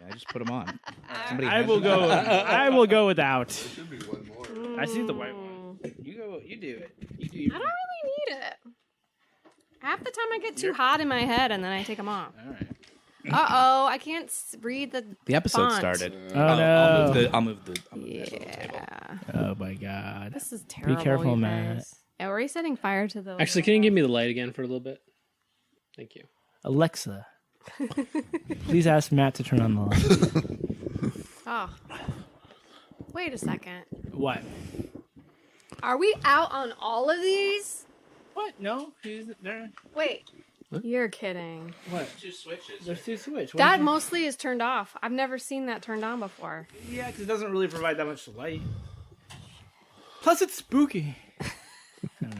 I just put them on. I will go. I will go without. There should be one more. I see the white one. You go. You do it. You do I your don't really need it. Half the time I get too hot in my head and then I take them off. All right. Uh-oh, I can't read the episode font. started. Oh, no. I'll move the table. Yeah. Oh, my God. This is terrible. Be careful, you Matt. guys. Yeah, we're setting fire to the... Actually, can you give me the light again for a little bit? Thank you. Alexa, please ask Matt to turn on the light. Oh. Wait a second. What? Are we out on all of these? What? No, she's there. Wait. You're kidding. What? Two switches. There's two switches. That mostly is turned off. I've never seen that turned on before. Yeah, because it doesn't really provide that much light. Plus, it's spooky.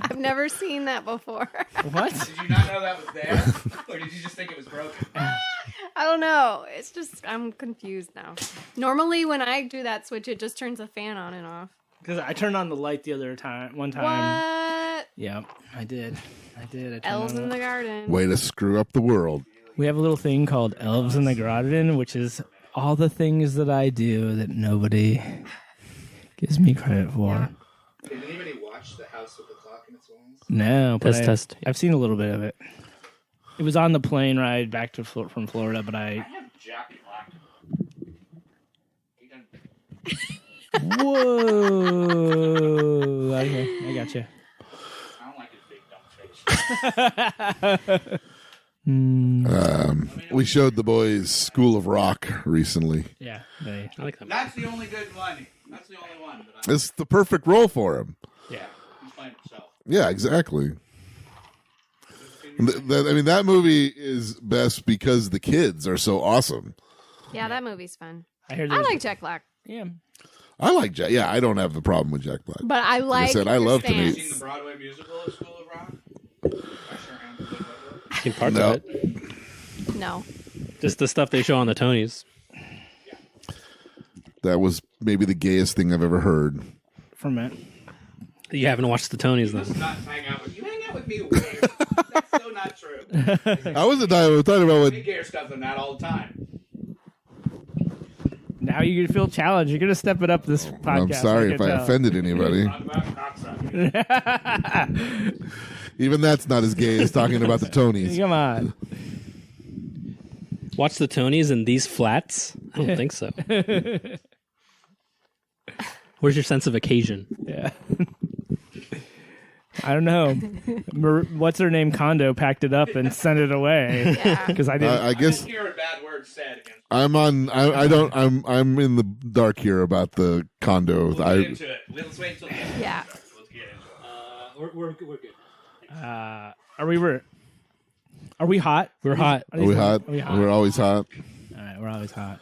I've never seen that before. What? Did you not know that was there, or did you just think it was broken? I don't know. It's just, I'm confused now. Normally, when I do that switch, it just turns the fan on and off. Because I turned on the light the other time. One time. What? Yeah, I did. I turned Elves on in it. the garden. Way to screw up the world. We have a little thing called Elves in the Garden, which is all the things that I do that nobody gives me credit for. Did anybody watch The House with the Clock in Its Walls? No, but Test. I've seen a little bit of it. It was on the plane ride back to from Florida, but I have Jack Black. Whoa! Okay, I got you. I don't like his big dumb face. We showed the boys School of Rock recently. Yeah, I like that. That's the only good one. That's the only one. But It's the perfect role for him. yeah. he's playing himself. Yeah, exactly. I mean, that movie is best because the kids are so awesome. Yeah, that movie's fun. I heard. I like Jack Black. Yeah. I like Jack. Yeah, I don't have the problem with Jack Black. But I like said, I your love to stance. meet- Seen the Broadway musical of School of Rock? Usher and Blake Lively? I've seen parts No. of it. No. Just the stuff they show on the Tonys. That was maybe the gayest thing I've ever heard. For Matt. You haven't watched the Tonys Must then. not hang out with you. Hang out with me. Weird. That's so not true. I wasn't talking about what. We gear stuff than that all the time. Now you're gonna feel challenged. You're gonna step it up this podcast. I'm sorry if I offended anybody. Talk about cocksucking. Even that's not as gay as talking about the Tonys. Come on. Watch the Tonys and these flats? I don't think so. Where's your sense of occasion? Yeah. I don't know. What's her name? Kondo packed it up and sent it away Yeah. because I didn't. I guess I hear a bad word said against I'm on. I don't. I'm in the dark here about the condo. We'll get into it. Let's wait until the end. Yeah. Let's get into it. We're good. Are we hot? We're hot. Are we hot? Are we hot? We're always hot. All right, we're always hot.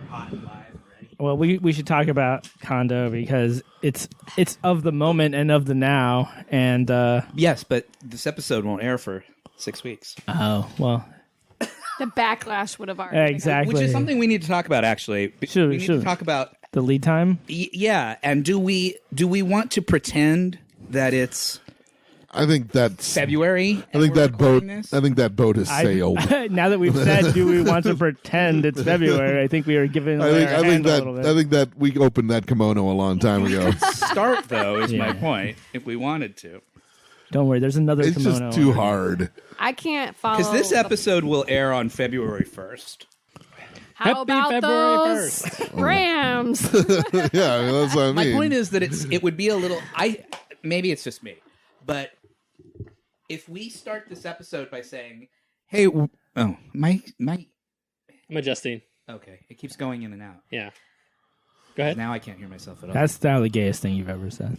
Hot and live and ready. Well, we should talk about Kondo because it's of the moment and of the now. And Yes, but this episode won't air for 6 weeks. oh well, The backlash would have already exactly. Which is something we need to talk about, actually. Sure, we need sure. to talk about... The lead time. Yeah, and do we want to pretend that it's I think that's. February? I think that boat. I think that boat has sailed. Now that we've said, do we want to pretend it's February? I think we are giving away our hand a little bit. I think that we opened that kimono a long time ago. Start, though, is my Yeah. point, if we wanted to. Don't worry, there's another It's kimono. just too hard. I can't follow. Because this episode will air on February 1st. How Happy about February those Rams? Yeah, I mean, that's what I mean. My point is that it would be a little... Maybe it's just me, but if we start this episode by saying, hey, my... I'm adjusting. Okay, it keeps going in and out. Yeah. Go ahead. Now I can't hear myself at all. That's now the gayest thing you've ever said.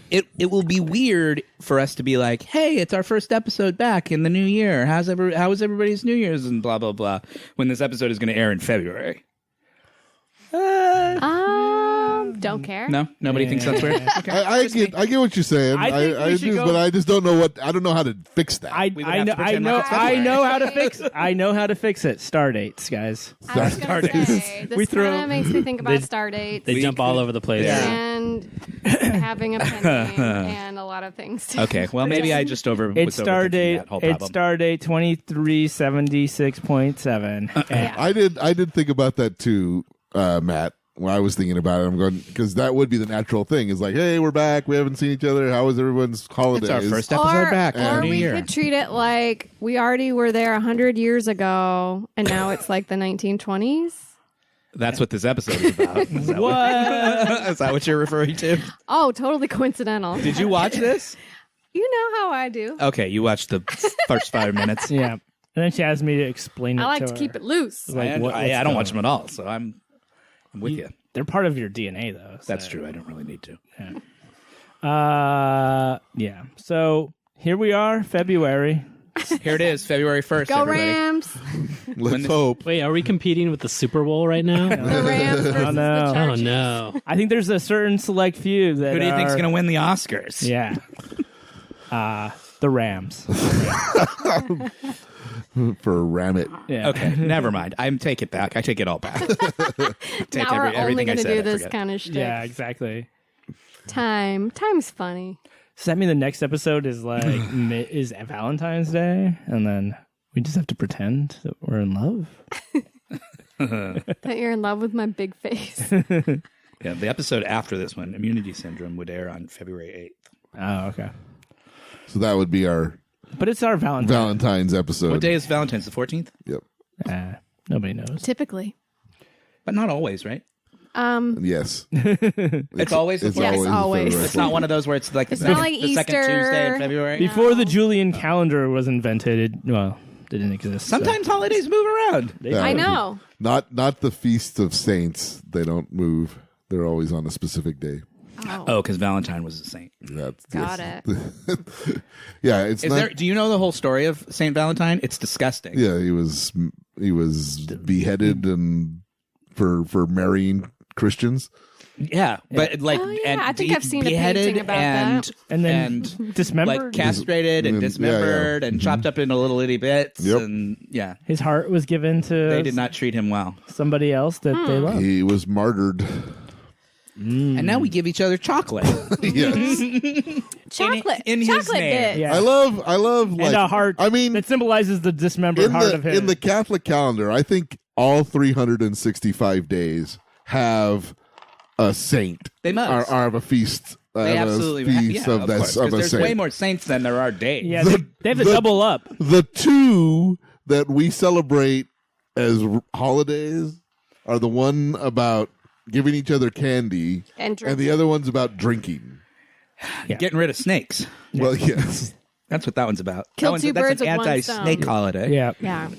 It will be weird for us to be like, hey, it's our first episode back in the new year. How was everybody's New Year's and blah, blah, blah, when this episode is going to air in February. Don't care. No, nobody thinks that's weird. Okay. I get what you're saying. I think we should go- but I just don't know I don't know how to fix that. I know how to fix it. I know how to fix it. Stardates, guys. I was going to say, this kind of makes me think about Stardate. They jump all over the place. And having a penny and a lot of things. Okay, well, maybe I just was overthinking that whole problem. It's Stardate 2376.7. I did think about that too, Matt. When I was thinking about it, I'm going because that would be the natural thing. Is like, hey, we're back. We haven't seen each other. How was everyone's holidays? It's our first episode back. Or New we year. could treat it like we already were there 100 years ago, and now it's like the 1920s. That's what this episode is about. Is that What? Is that what you're referring to? Oh, totally coincidental. Did you watch this? You know how I do. Okay, you watched the first 5 minutes. Yeah. And then she asked me to explain it I like to to her. keep it loose. Like, I what's don't watch going them at all, so I'm with you. They're part of your DNA, though. So. That's true. I don't really need to. Yeah. So here we are, February. Here it is, February 1st. Go everybody. Rams. Let's hope. Wait, are we competing with the Super Bowl right now? The Rams versus no. the Oh Chargers. no! I think there's a certain select few that Who do you think's are- going to win the Oscars? Yeah. The Rams. For Ramit. Yeah. Okay, never mind. I take it back. I take it all back. Take Now we're only everything I going to said. do I this forget. kind of shit. Yeah, exactly. Time's funny. Does that mean the next episode is like is Valentine's Day, and then we just have to pretend that we're in love? That you're in love with my big face. Yeah, the episode after this one, Immunity Syndrome, would air on February 8th. Oh, okay. So that would be our But it's our Valentine's. Valentine's episode. What day is Valentine's? The 14th? Yep. Nobody knows. Typically. But not always, right? Yes. It's always the 14th? Yes, always. February It's not one of those where it's like It's the, not like the second Easter. Tuesday in February. Before the Julian calendar was invented, well, didn't exist. so- Sometimes holidays move around. That I would be- know. Not the Feast of Saints. They don't move. They're always on a specific day. Oh, because Valentine was a saint. That's Got it. it. Yeah, it's Is not. there? Do you know the whole story of Saint Valentine? It's disgusting. Yeah, he was beheaded and for marrying Christians. Yeah, but like, Oh, yeah, and I think I've seen a beheaded painting about and that. And then dismembered. like castrated and Yeah, dismembered and chopped up into little itty bits. Yep. And yeah, His heart was given to they did not treat him well. somebody else that they love. He was martyred. And now we give each other chocolate. Yes, Chocolate. in his Chocolate name. bit. Yeah. I love like And a heart. I mean, that symbolizes the dismembered heart of him. in the Catholic calendar, I think all 365 days have a saint. They must. Are of a feast. They have absolutely a feast yeah, of, of that, course, of 'cause a there's saint. way more saints than there are days. yeah, the- they have to the- double up. The two that we celebrate as holidays are the one about giving each other candy, And the other one's about drinking. Getting rid of snakes. Well, yes. That's what that one's about. Kill That's two birds an with one anti-snake stone. holiday. Yeah. Yeah.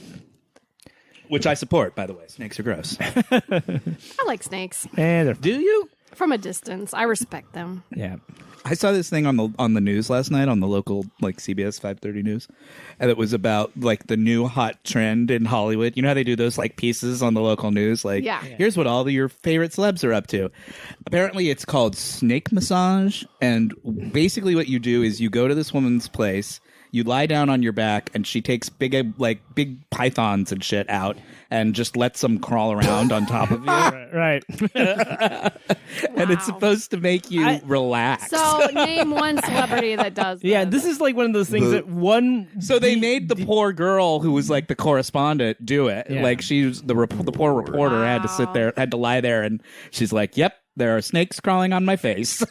Which I support, by the way. Snakes are gross. I like snakes. And they're, Do you? From a distance. I respect them. yeah. I saw this thing on the news last night on the local like CBS 530 news, and it was about like the new hot trend in Hollywood. You know how they do those like pieces on the local news, like Yeah. here's what all your favorite celebs are up to. Apparently, it's called snake massage, and basically what you do is you go to this woman's place. You lie down on your back, and she takes big pythons and shit out, and just lets them crawl around on top of you. Right. And it's supposed to make you relax. So name one celebrity that does Yeah, this. this is like one of those things that one. So they made the poor girl who was like the correspondent do it. Yeah. Like she was the poor reporter had to sit there, had to lie there, and she's like, "Yep, there are snakes crawling on my face."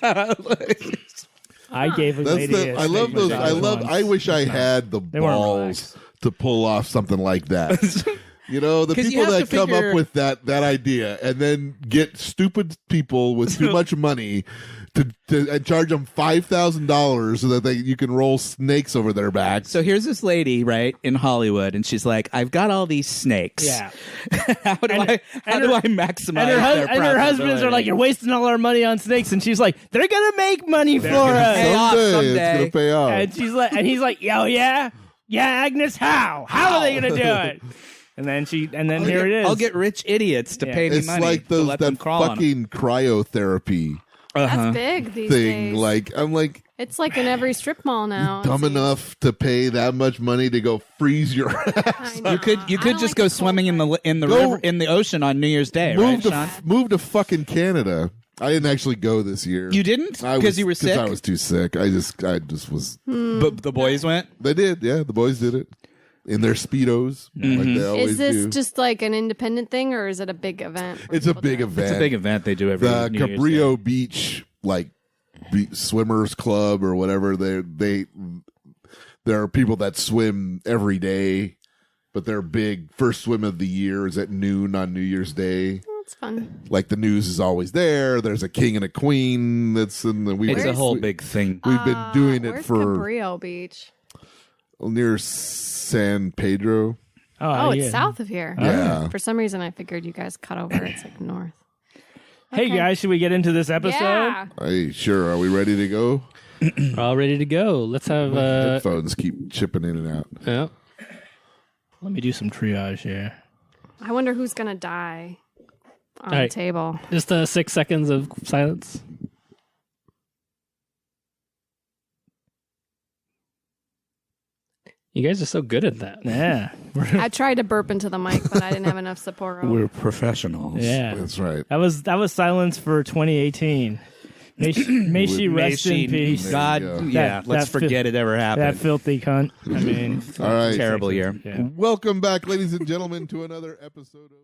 I gave a That's lady. the. a I love snake those. massage once. I wish I had the They weren't balls relaxed. to pull off something like that. You know, the 'Cause you people have that to come figure- up with that idea and then get stupid people with too much money to and charge them $5,000 so that you can roll snakes over their backs. So here's this lady, right, in Hollywood, and she's like, "I've got all these snakes. Yeah. how do I maximize?" And her husbands are like, profitability?" "You're wasting all our money on snakes," and she's like, "They're gonna make money for us." pay off Someday someday. it's gonna pay off. And she's like, and he's like, "Yo, yeah, Agnes, how? How are they gonna do it?" And then here it is. I'll get rich idiots to pay me It's money like to those let them that crawl on 'em. fucking cryotherapy That's big these thing. days. Like I'm like It's like in every strip mall now. it dumb seems. enough to pay that much money to go freeze your ass. I know. You could I just don't like go the swimming in cold the Go- river in the ocean on New Year's Day, right, Sean? Move to fucking Canada. I didn't actually go this year. You didn't because you were sick. I was too sick. I just was. But the boys went. They did. Yeah, the boys did it in their speedos, like they always Is this do. just like an independent thing, or is it a big event? where It's a people do big it? event. It's a big event they do every The New Year's Day. Cabrillo Beach, like swimmers club or whatever. There are people that swim every day, but their big first swim of the year is at noon on New Year's Day. It's fun. Like the news is always there. There's a king and a queen. That's in the. It's a whole big thing. We've been doing it Where's for Cabrillo Beach? near San Pedro. Oh, it's yeah. south of here. Yeah. For some reason, I figured you guys cut over. It's like north. Hey Okay. guys, should we get into this episode? Yeah. Hey, sure. Are we ready to go? We're all ready to go. Let's have. Headphones keep chipping in and out. Yeah. Let me do some triage here. I wonder who's gonna die on All right. the table. Just 6 seconds of silence. You guys are so good at that. Yeah. I tried to burp into the mic, but I didn't have enough support. We're professionals. Yeah. That's right. That was silence for 2018. May she rest in peace. God, There you go. yeah. That- let's that forget it ever That happened. filthy cunt. I mean, All right. Terrible year. yeah. Welcome back, ladies and gentlemen, to another episode of.